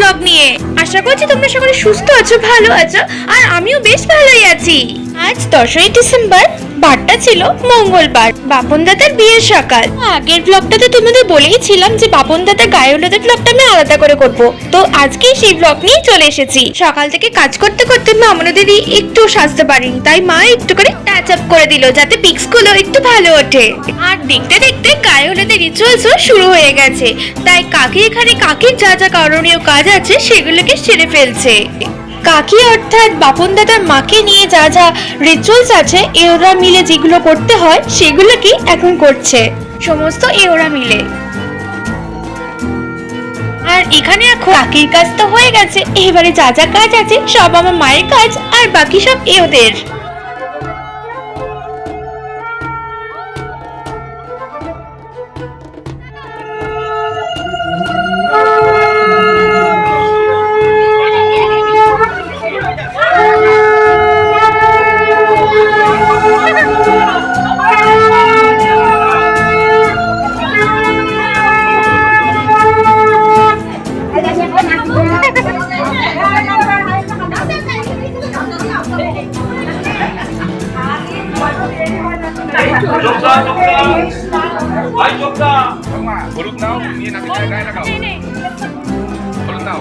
Blog নিয়ে। আশা করছি তোমরা সকলে সুস্থ আছো, ভালো আছো, আর আমিও বেশ ভালোই আছি। আজ 10ই ডিসেম্বর, বারটা ছিল মঙ্গলবার, বাপন দাদার বিয়ের সকাল। আগের ব্লগটাতে তোমাদের বলেইছিলাম যে বাপন দাদার গায়ে হলুদের ব্লগটা আমি আলাদা করে করব, তো আজকে সেই ব্লগ নিয়ে চলে এসেছি। সকাল থেকে কাজ করতে করতে মা আমাদের একটু সাজতে পারিনি, তাই মা একটু করে টাচ আপ করে দিল যাতে পিক্স গুলো একটু ভালো ওঠে। আর দেখতে দেখতে গায়ে হলুদের রিচুয়ালসও শুরু হয়ে গেছে, তাই কাকি এখানে কাকির যা যা করণীয় কাজ আছে সেগুলোকে সেরে ফেলছে। কাকি অর্থাৎ বাপন দাদার মাকে নিয়ে যা যা রিচুয়ালস আছে এওরা মিলে যেগুলো করতে হয় সেগুলোকে এখন করছে সমস্ত এওরা মিলে। আর এখানে এখন কাকির কাজ তো হয়ে গেছে, এবারে যা যা কাজ আছে সব আমার মায়ের কাজ, আর বাকি সব এওদের। হলুদ নাও নিয়ে নাকি গায়ে লাগাও, হলুদ নাও।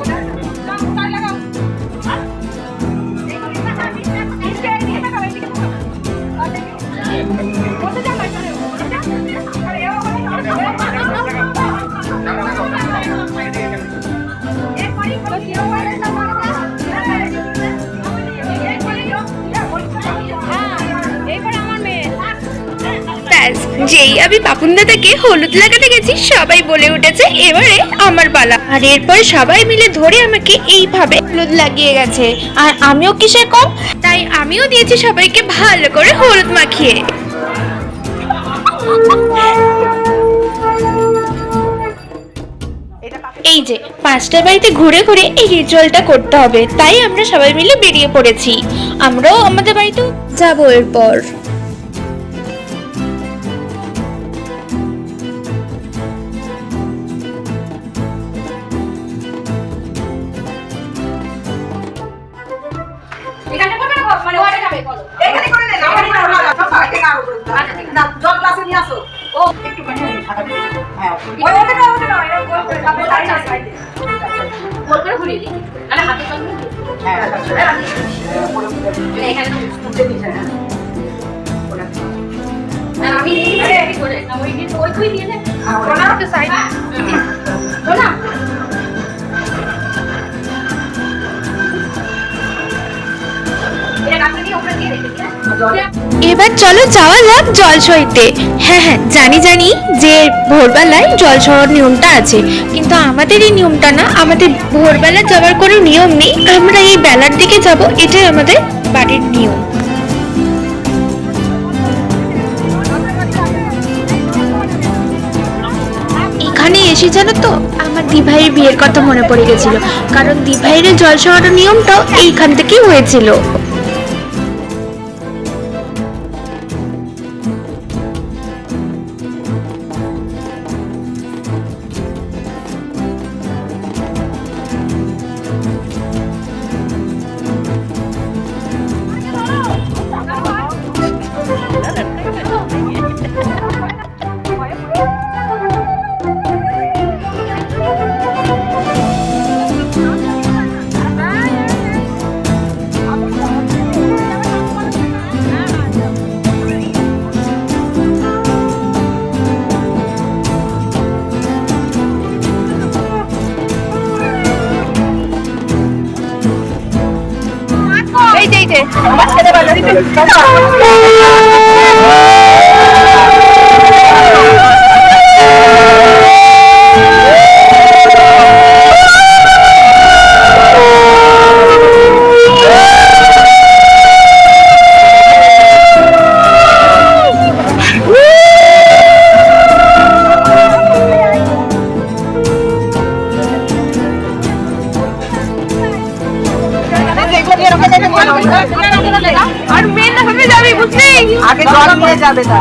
যেই আমি বাপন দাদাকে হলুদ লাগাতে গেছি সবাই বলে উঠেছে এবারে আমার পালা, আর এরপরে সবাই মিলে ধরে আমাকে এইভাবে হলুদ লাগিয়ে গেছে। আর আমিও কিসের কম, তাই আমিও দিয়েছি সবাইকে ভালো করে হলুদ মাখিয়ে। এই যে 5টা বাড়িতে ঘুরে ঘুরে এই রিচুয়ালটা করতে হবে, তাই আমরা সবাই মিলে বেরিয়ে পড়েছি। আমরাও আমাদের বাড়িতেও যাবো এরপর। এবার চলো যাওয়া যাক জল সইতে। হ্যাঁ হ্যাঁ জানি জানি যে ভোরবেলায় জল সওয়ার নিয়মটা আছে, কিন্তু আমাদের এই নিয়মটা না, আমাদের ভোরবেলা যাওয়ার কোনো নিয়ম নেই, আমরা এই বেলার দিকে যাব, এটাই আমাদের বাড়ির নিয়ম। এখানে এসে জানো তো আমার দিভাইয়ের বিয়ের কথা মনে পড়ে গেছিল, কারণ দিভাইয়ের জল সওয়ার নিয়মটাও এইখান থেকেই হয়েছিল। আর মেন না হবে যাবে বুঝলি, আগে জল নিয়ে যাবে তার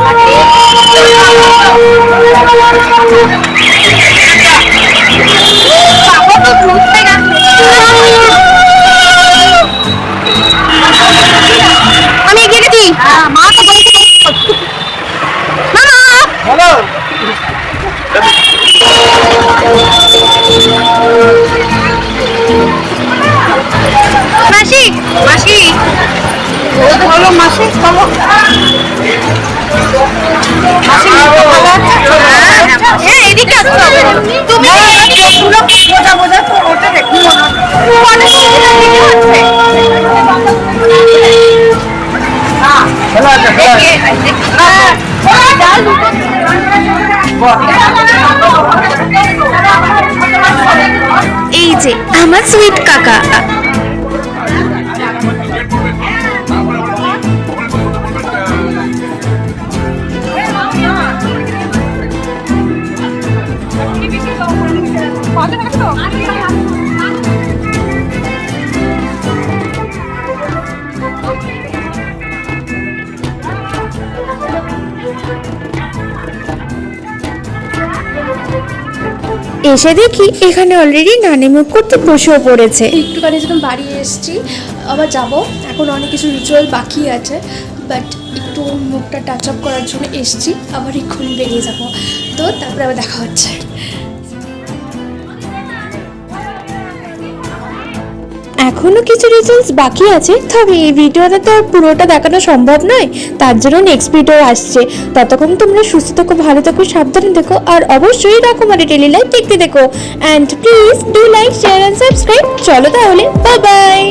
এই যে আমার সুইট কাকা। এসে দেখি এখানে অলরেডি নানি মুখ করতে বসেও পড়েছে। একটুখানি যখন বাড়ি এসেছি, আবার যাব। এখন অনেক কিছু রিচুয়াল বাকি আছে, বাট একটু মুখটা টাচ আপ করার জন্য এসেছি। আবার এক্ষুনি বেরিয়ে যাব, তো তারপরে আবার দেখা হচ্ছে। এখনো কিছু রিজলস বাকি আছে, তবে এই ভিডিওতে তো আর পুরোটা দেখানো সম্ভব নয়, তার জন্য নেক্সট ভিডিও আসছে। ততক্ষণ তোমরা সুস্থ থেকো, ভালো থেকো, সাবধানে থেকো, আর অবশ্যই রকমারি ডেইলি লাইফ দেখতে দেখো। And please do like, share and subscribe. চলো তাহলে, বাই বাই।